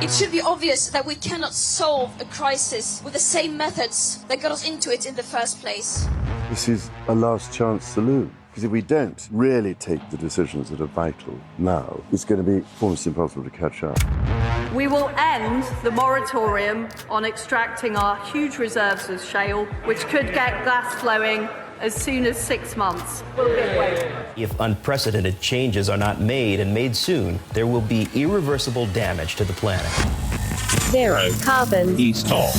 It should be obvious that we cannot solve a crisis with the same methods that got us into it in the first place. This is a last chance saloon. Because if we don't really take the decisions that are vital now, it's going to be almost impossible to catch up. We will end the moratorium on extracting our huge reserves of shale, which could get gas flowing as soon as 6 months. If unprecedented changes are not made and made soon, there will be irreversible damage to the planet. Zero carbon. East Talk.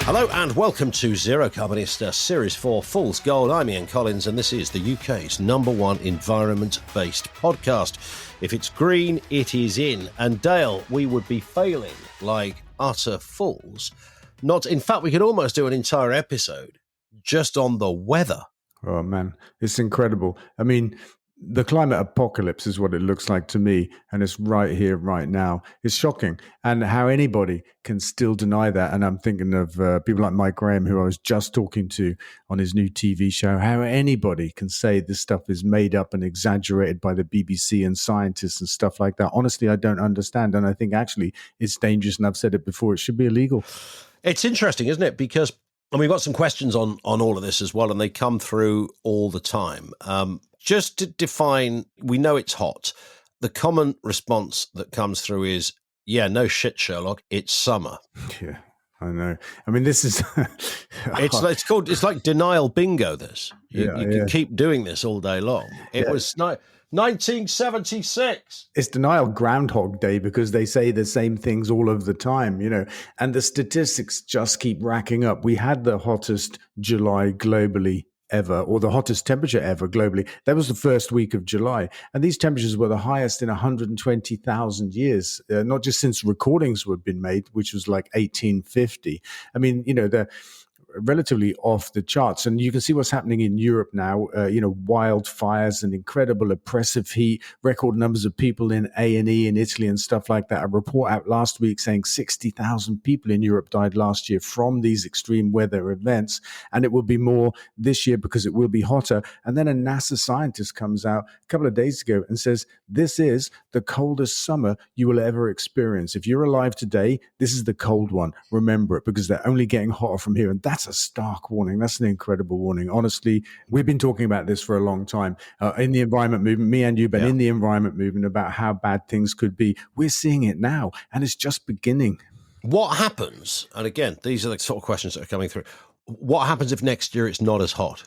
Hello and welcome to Zero Carbonista Series 4 Fool's Gold. I'm Ian Collins and this is the UK's #1 environment-based podcast. If it's green, it is in. And Dale, we would be failing like utter fools. In fact, we could almost do an entire episode just on the weather. Oh man, it's incredible. I mean, the climate apocalypse is what it looks like to me, and it's right here, right now. It's shocking, and how anybody can still deny that. And I'm thinking of people like Mike Graham, who I was just talking to on his new TV show, how anybody can say this stuff is made up and exaggerated by the BBC and scientists and stuff like that. Honestly, I don't understand, and I think actually it's dangerous, and I've said it before, it should be illegal. It's interesting, isn't it? Because and we've got some questions on all of this as well, and they come through all the time. Just to define, we know it's hot. The common response that comes through is, yeah, no shit, Sherlock, it's summer. Yeah, I know. I mean, this is... it's like denial bingo, this. You can keep doing this all day long. It was 1976. It's denial Groundhog Day because they say the same things all of the time, you know, and the statistics just keep racking up. We had the hottest July globally ever, or the hottest temperature ever globally. That was the first week of July. And these temperatures were the highest in 120,000 years, not just since recordings were been made, which was like 1850. I mean, you know, they're relatively off the charts. And you can see what's happening in Europe now, wildfires and incredible oppressive heat, record numbers of people in A&E in Italy and stuff like that. A report out last week saying 60,000 people in Europe died last year from these extreme weather events. And it will be more this year because it will be hotter. And then a NASA scientist comes out a couple of days ago and says, this is the coldest summer you will ever experience. If you're alive today, this is the cold one. Remember it, because they're only getting hotter from here. And that's a stark warning. That's an incredible warning. Honestly, we've been talking about this for a long time in the environment movement, me and you, but in the environment movement, about how bad things could be. We're seeing it now, and it's just beginning. What happens? And again, these are the sort of questions that are coming through. What happens if next year it's not as hot?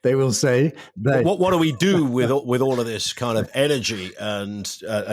they will say. What do we do with all of this kind of energy and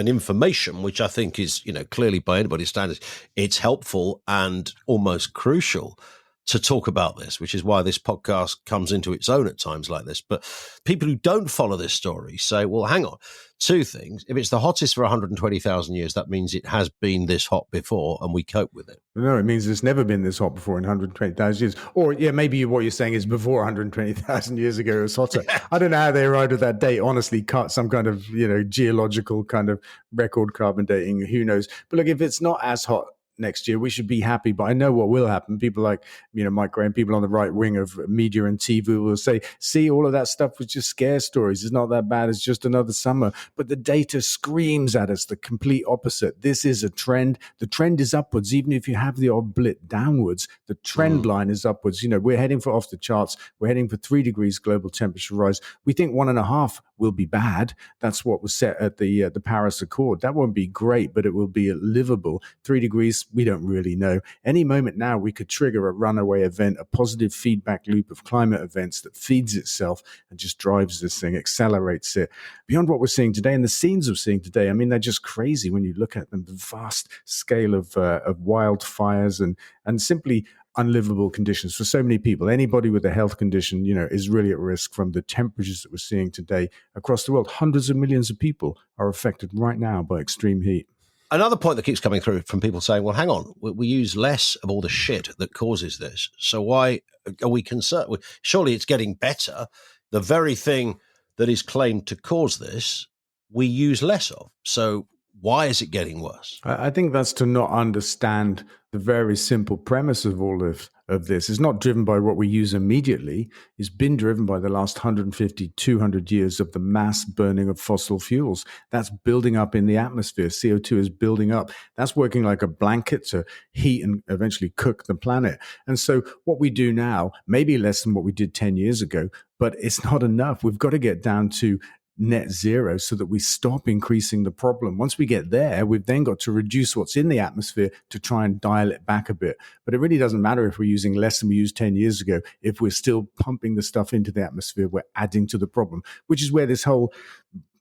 information, which I think is, clearly by anybody's standards, it's helpful and almost crucial to talk about this, which is why this podcast comes into its own at times like this. But people who don't follow this story say, well, hang on, two things. If it's the hottest for 120,000 years, that means it has been this hot before and we cope with it. No, it means it's never been this hot before in 120,000 years. Or, maybe what you're saying is before 120,000 years ago it was hotter. I don't know how they arrived at that date. Honestly, cut some kind of, geological kind of record carbon dating. Who knows? But look, if it's not as hot next year, we should be happy. But I know what will happen. People like, Mike Graham, people on the right wing of media and TV will say, see, all of that stuff was just scare stories. It's not that bad. It's just another summer. But the data screams at us the complete opposite. This is a trend. The trend is upwards. Even if you have the odd blip downwards, the trend line is upwards. We're heading for off the charts. We're heading for 3 degrees global temperature rise. We think 1.5 will be bad. That's what was set at the Paris Accord. That won't be great, but it will be livable. 3 degrees, we don't really know. Any moment now, we could trigger a runaway event, a positive feedback loop of climate events that feeds itself and just drives this thing, accelerates it. Beyond what we're seeing today and the scenes we're seeing today, I mean, they're just crazy when you look at them, the vast scale of wildfires and simply unlivable conditions for so many people. Anybody with a health condition, is really at risk from the temperatures that we're seeing today across the world. Hundreds of millions of people are affected right now by extreme heat. Another point that keeps coming through from people saying, well, hang on, we use less of all the shit that causes this. So why are we concerned? Surely it's getting better. The very thing that is claimed to cause this, we use less of. So why is it getting worse? I think that's to not understand the very simple premise of all of this is not driven by what we use immediately. It's been driven by the last 150, 200 years of the mass burning of fossil fuels. That's building up in the atmosphere. CO2 is building up. That's working like a blanket to heat and eventually cook the planet. And so what we do now, maybe less than what we did 10 years ago, but it's not enough. We've got to get down to net zero so that we stop increasing the problem. Once we get there, we've then got to reduce what's in the atmosphere to try and dial it back a bit. But it really doesn't matter if we're using less than we used 10 years ago. If we're still pumping the stuff into the atmosphere, we're adding to the problem, which is where this whole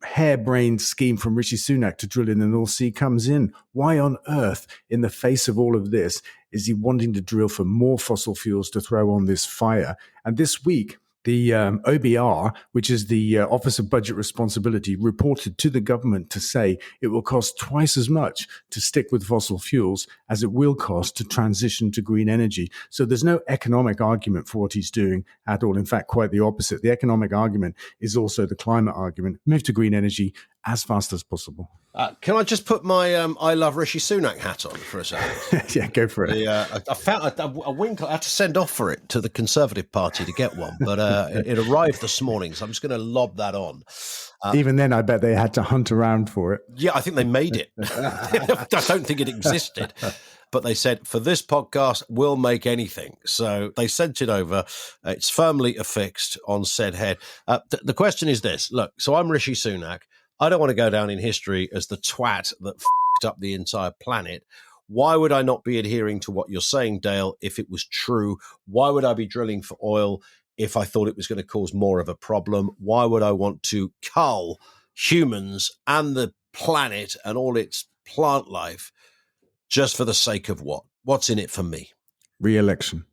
harebrained scheme from Rishi Sunak to drill in the North Sea comes in. Why on earth, in the face of all of this, is he wanting to drill for more fossil fuels to throw on this fire? And this week, the OBR, which is the Office of Budget Responsibility, reported to the government to say it will cost twice as much to stick with fossil fuels as it will cost to transition to green energy. So there's no economic argument for what he's doing at all. In fact, quite the opposite. The economic argument is also the climate argument. Move to green energy as fast as possible. Can I just put my I love Rishi Sunak hat on for a second? Yeah, go for it. I found a wink. I had to send off for it to the Conservative Party to get one, but it arrived this morning, so I'm just going to lob that on. Even then, I bet they had to hunt around for it. Yeah, I think they made it. I don't think it existed. But they said, for this podcast, we'll make anything. So they sent it over. It's firmly affixed on said head. The question is this. Look, so I'm Rishi Sunak. I don't want to go down in history as the twat that f***ed up the entire planet. Why would I not be adhering to what you're saying, Dale, if it was true? Why would I be drilling for oil if I thought it was going to cause more of a problem? Why would I want to cull humans and the planet and all its plant life just for the sake of what? What's in it for me? Re-election.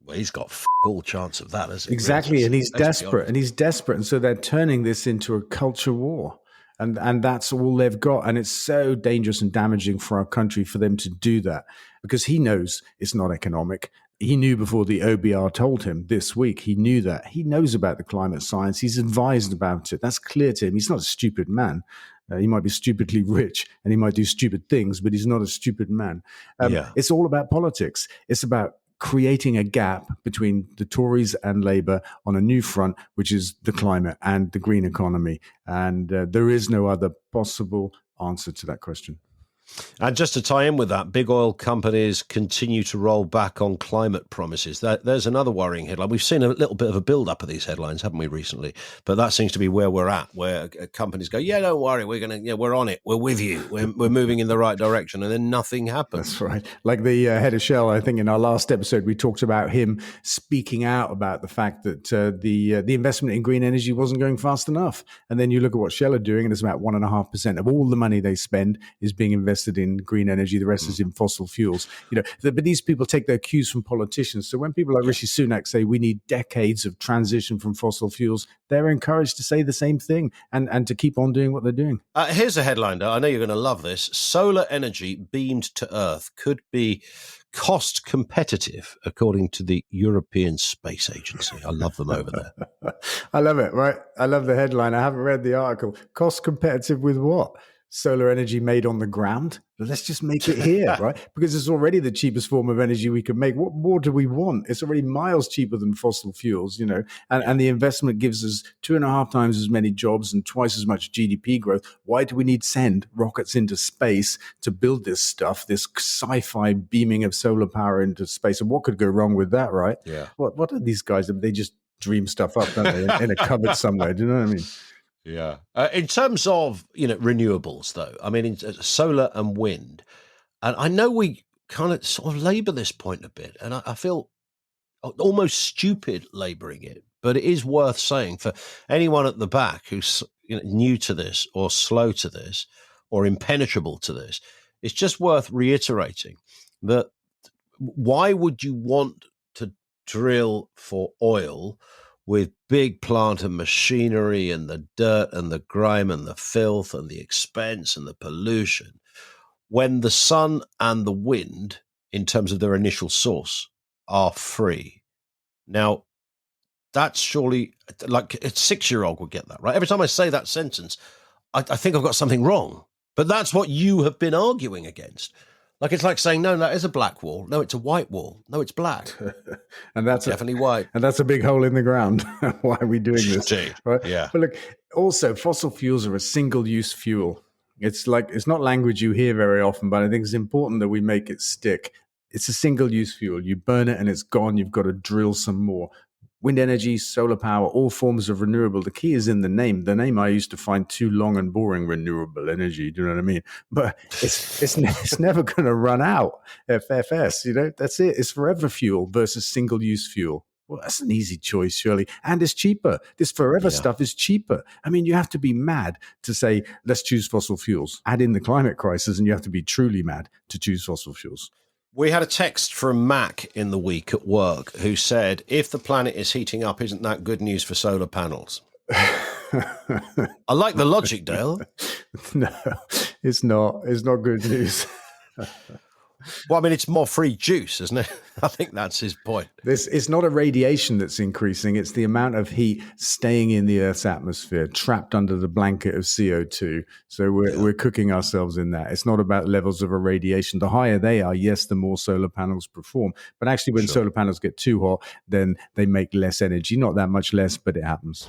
Well, he's got all chance of that, hasn't he? Exactly, and he's desperate, and so they're turning this into a culture war. And that's all they've got. And it's so dangerous and damaging for our country for them to do that, because he knows it's not economic. He knew before the OBR told him this week. He knew that. He knows about the climate science. He's advised about it. That's clear to him. He's not a stupid man. He might be stupidly rich and he might do stupid things, but he's not a stupid man. It's all about politics. It's about creating a gap between the Tories and Labour on a new front, which is the climate and the green economy. And there is no other possible answer to that question. And just to tie in with that, big oil companies continue to roll back on climate promises. There's another worrying headline. We've seen a little bit of a build-up of these headlines, haven't we, recently? But that seems to be where we're at, where companies go, yeah, don't worry, we're on it, we're with you, we're moving in the right direction, and then nothing happens. That's right. Like the head of Shell, I think in our last episode, we talked about him speaking out about the fact that the investment in green energy wasn't going fast enough. And then you look at what Shell are doing, and it's about 1.5% of all the money they spend is being invested in green energy. The rest is in fossil fuels. But these people take their cues from politicians. So when people like Rishi Sunak say we need decades of transition from fossil fuels, they're encouraged to say the same thing and to keep on doing what they're doing. Here's a headline, I know you're going to love this. Solar energy beamed to Earth could be cost competitive, according to the European Space Agency. I love them over there. I love it, right? I love the headline. I haven't read the article. Cost competitive with what? Solar energy made on the ground? Let's just make it here, right? Because it's already the cheapest form of energy we can make. What more do we want? It's already miles cheaper than fossil fuels, and the investment gives us 2.5 times as many jobs and twice as much GDP growth. Why do we need to send rockets into space to build this stuff, this sci-fi beaming of solar power into space? And what could go wrong with that, right? Yeah. What are these guys? They just dream stuff up, don't they, in a cupboard somewhere? Do you know what I mean? Yeah. In terms of, renewables, though, I mean, in solar and wind, and I know we kind of sort of labour this point a bit, and I feel almost stupid labouring it, but it is worth saying for anyone at the back who's new to this or slow to this or impenetrable to this, it's just worth reiterating that why would you want to drill for oil with big plant and machinery and the dirt and the grime and the filth and the expense and the pollution, when the sun and the wind, in terms of their initial source, are free? Now, that's surely, like a 6-year-old would get that, right? Every time I say that sentence, I think I've got something wrong. But that's what you have been arguing against. Like it's like saying, no, that is a black wall. No, it's a white wall. No, it's black. And that's Definitely white. And that's a big hole in the ground. Why are we doing this? Indeed. Right? Yeah. But look, also fossil fuels are a single-use fuel. It's not language you hear very often, but I think it's important that we make it stick. It's a single-use fuel. You burn it and it's gone. You've got to drill some more. Wind energy, solar power, all forms of renewable. The key is in the name. The name I used to find too long and boring, renewable energy. Do you know what I mean? But it's never going to run out. FFS, that's it. It's forever fuel versus single-use fuel. Well, that's an easy choice, surely. And it's cheaper. This forever stuff is cheaper. I mean, you have to be mad to say, let's choose fossil fuels. Add in the climate crisis, and you have to be truly mad to choose fossil fuels. We had a text from Mac in the week at work who said, if the planet is heating up, isn't that good news for solar panels? I like the logic, Dale. No, it's not. It's not good news. Well, I mean, it's more free juice, isn't it? I think that's his point. It's not a radiation that's increasing. It's the amount of heat staying in the Earth's atmosphere, trapped under the blanket of CO2. So we're cooking ourselves in that. It's not about levels of irradiation. The higher they are, yes, the more solar panels perform. But actually, when solar panels get too hot, then they make less energy. Not that much less, but it happens.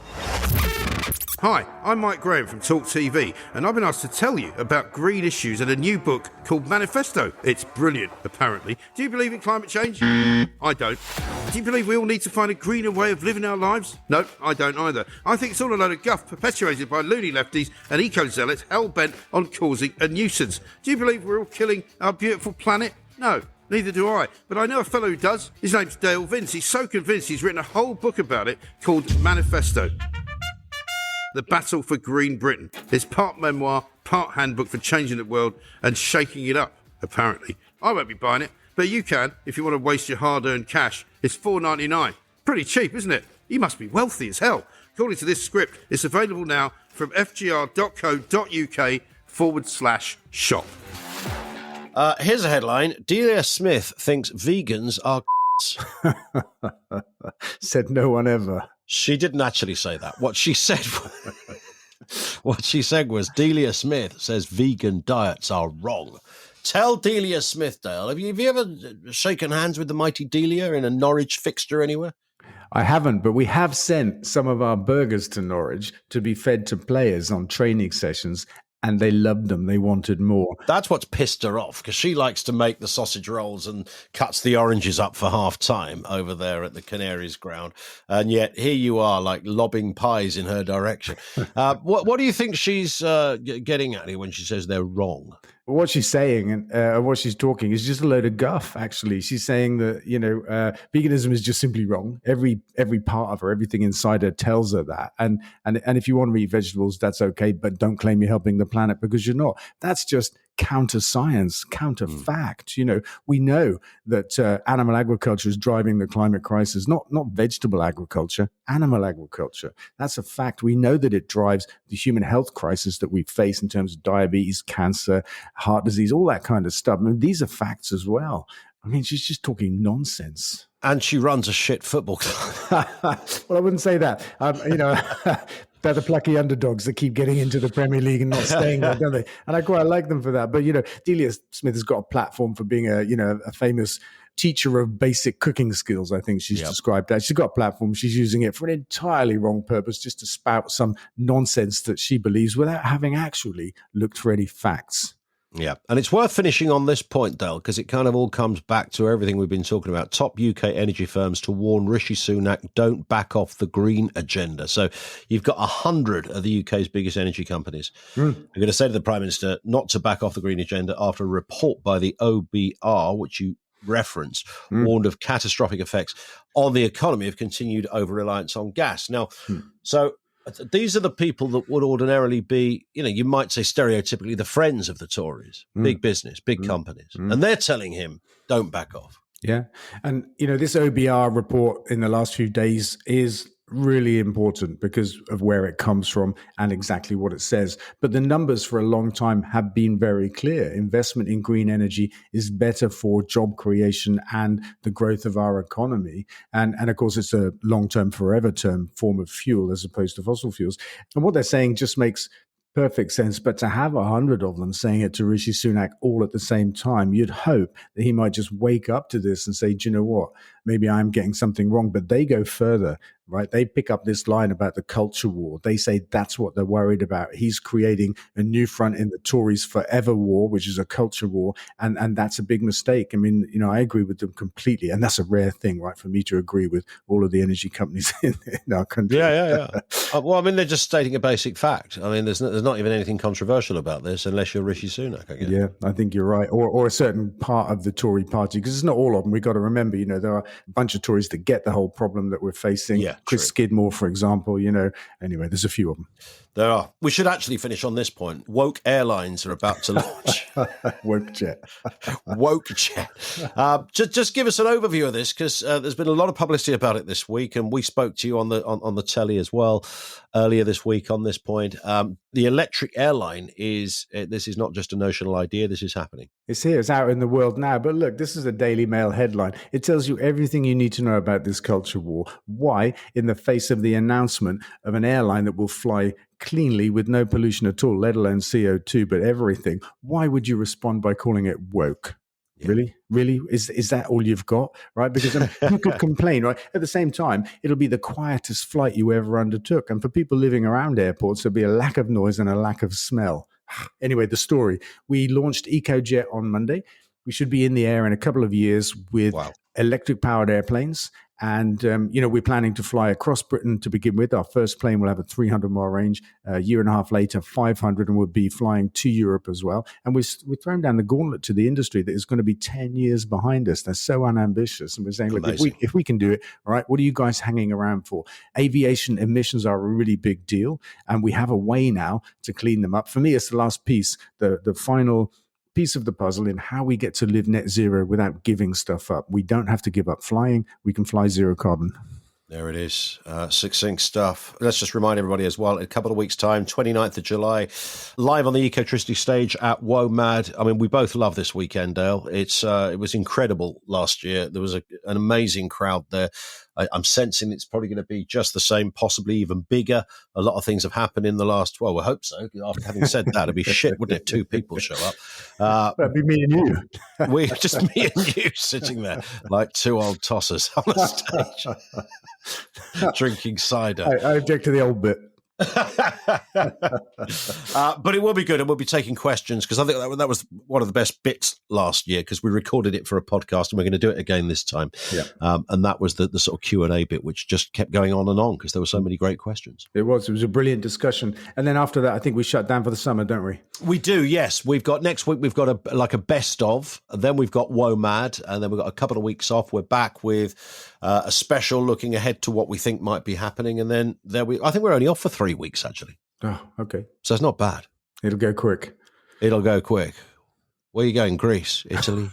Hi, I'm Mike Graham from Talk TV, and I've been asked to tell you about green issues and a new book called Manifesto. It's brilliant, apparently. Do you believe in climate change? I don't. Do you believe we all need to find a greener way of living our lives? No, I don't either. I think it's all a load of guff perpetuated by loony lefties and eco-zealots hell-bent on causing a nuisance. Do you believe we're all killing our beautiful planet? No. Neither do I, but I know a fellow who does. His name's Dale Vince. He's so convinced he's written a whole book about it called Manifesto. The Battle for Green Britain. It's part memoir, part handbook for changing the world and shaking it up, apparently. I won't be buying it, but you can if you want to waste your hard-earned cash. It's $4.99. Pretty cheap, isn't it? You must be wealthy as hell. According to this script, it's available now from fgr.co.uk/shop. Here's a headline. Delia Smith thinks vegans are Said no one ever. She didn't actually say that. What she said was Delia Smith says vegan diets are wrong. Tell Delia Smith, Dale, have you ever shaken hands with the mighty Delia in a Norwich fixture anywhere? I haven't, but we have sent some of our burgers to Norwich to be fed to players on training sessions, and they loved them. They wanted more. That's what's pissed her off, because she likes to make the sausage rolls and cuts the oranges up for half time over there at the Canaries ground. And yet here you are, like lobbing pies in her direction. What do you think she's getting at here when she says they're wrong? What she's saying and what she's talking is just a load of guff, actually. She's saying that, veganism is just simply wrong. Every part of her, everything inside her tells her that. And if you want to eat vegetables, that's okay, but don't claim you're helping the planet because you're not. That's just counter science, counter fact. We know that animal agriculture is driving the climate crisis, not vegetable agriculture, animal agriculture. That's a fact. We know that it drives the human health crisis that we face in terms of diabetes, cancer, heart disease, all that kind of stuff. I mean, these are facts as well. I mean, she's just talking nonsense. And she runs a shit football club. Well, I wouldn't say that. They're the plucky underdogs that keep getting into the Premier League and not staying there, don't they? And I quite like them for that. But, Delia Smith has got a platform for being a famous teacher of basic cooking skills, I think she's described that. She's got a platform. She's using it for an entirely wrong purpose, just to spout some nonsense that she believes without having actually looked for any facts. Yeah, and it's worth finishing on this point, Dale, because it kind of all comes back to everything we've been talking about. Top UK energy firms to warn Rishi Sunak, don't back off the green agenda. So you've got 100 of the UK's biggest energy companies who are going to say to the Prime Minister not to back off the green agenda after a report by the OBR, which you referenced, warned of catastrophic effects on the economy of continued over-reliance on gas. Now, so these are the people that would ordinarily be, you might say stereotypically the friends of the Tories, big business, big companies. And they're telling him, don't back off. Yeah. And, this OBR report in the last few days is really important because of where it comes from and exactly what it says. But the numbers for a long time have been very clear. Investment in green energy is better for job creation and the growth of our economy. And of course, it's a long-term, forever term form of fuel as opposed to fossil fuels. And what they're saying just makes Perfect sense. But to have 100 of them saying it to Rishi Sunak all at the same time, you'd hope that he might just wake up to this and say, do you know what? Maybe I'm getting something wrong. But they go further, right? They pick up this line about the culture war. They say that's what they're worried about. He's creating a new front in the Tories' forever war, which is a culture war. And that's a big mistake. I mean, I agree with them completely. And that's a rare thing, right, for me to agree with all of the energy companies in our country. Yeah. Well, I mean, they're just stating a basic fact. I mean, there's not even anything controversial about this unless you're Rishi Sunak, I guess. Yeah, I think you're right. Or a certain part of the Tory party, because it's not all of them. We've got to remember, there are a bunch of Tories that get the whole problem that we're facing. Yeah, Chris Skidmore, for example, Anyway, there's a few of them. There are. We should actually finish on this point. Woke airlines are about to launch. Woke jet. Woke jet. Just give us an overview of this, because there's been a lot of publicity about it this week, and we spoke to you on the telly as well earlier this week on this point. The electric airline this is not just a notional idea. This is happening. It's here. It's out in the world now. But look, this is a Daily Mail headline. It tells you everything you need to know about this culture war. Why, in the face of the announcement of an airline that will fly cleanly with no pollution at all, let alone CO2, but everything, why would you respond by calling it woke? Yeah. Really? Is that all you've got? Right? Because you could complain, right? At the same time, it'll be the quietest flight you ever undertook. And for people living around airports, there'll be a lack of noise and a lack of smell. Anyway, the story. We launched EcoJet on Monday. We should be in the air in a couple of years with electric-powered airplanes. And, we're planning to fly across Britain to begin with. Our first plane will have a 300-mile range. A year and a half later, 500, and we'll be flying to Europe as well. And we're throwing down the gauntlet to the industry that is going to be 10 years behind us. They're so unambitious. And we're saying, look, if we can do it, all right, what are you guys hanging around for? Aviation emissions are a really big deal, and we have a way now to clean them up. For me, it's the last piece, the final piece of the puzzle in how we get to live net zero without giving stuff up. We don't have to give up flying. We can fly zero carbon. There it is. Succinct stuff. Let's just remind everybody as well, in a couple of weeks' time, 29th of July, live on the Ecotricity stage at Womad. I mean, we both love this weekend, Dale. It was incredible last year. There was an amazing crowd there. I'm sensing it's probably going to be just the same, possibly even bigger. A lot of things have happened in the last, well, we hope so. After having said that, it'd be shit, wouldn't it, 2 people show up? That'd be me and you. We're just me and you sitting there like 2 old tossers on the stage, drinking cider. I object to the old bit. But it will be good, and we'll be taking questions, because I think that was one of the best bits last year, because we recorded it for a podcast and we're going to do it again this time. And that was the sort of Q&A bit, which just kept going on and on because there were so many great questions. It was a brilliant discussion. And then after that, I think we shut down for the summer, don't we? We do, yes. We've got next week, we've got a best of, then we've got Womad, and then we've got a couple of weeks off. We're back with a special looking ahead to what we think might be happening, and then I think we're only off for 3 weeks, actually. Oh, okay. So it's not bad. It'll go quick. Where are you going? Greece, Italy?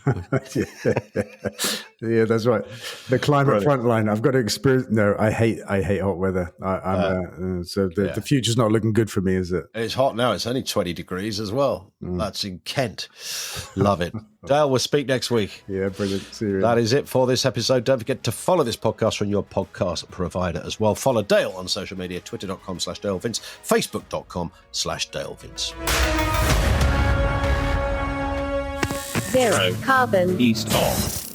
Yeah, that's right. The climate front line. I've got to experience. No, I hate hot weather. So the future's not looking good for me, is it? It's hot now. It's only 20 degrees as well. That's in Kent. Love it. Dale, we'll speak next week. Yeah, brilliant. See you. That is it for this episode. Don't forget to follow this podcast on your podcast provider as well. Follow Dale on social media, twitter.com/DaleVince, facebook.com/DaleVince. Zero carbon. East of.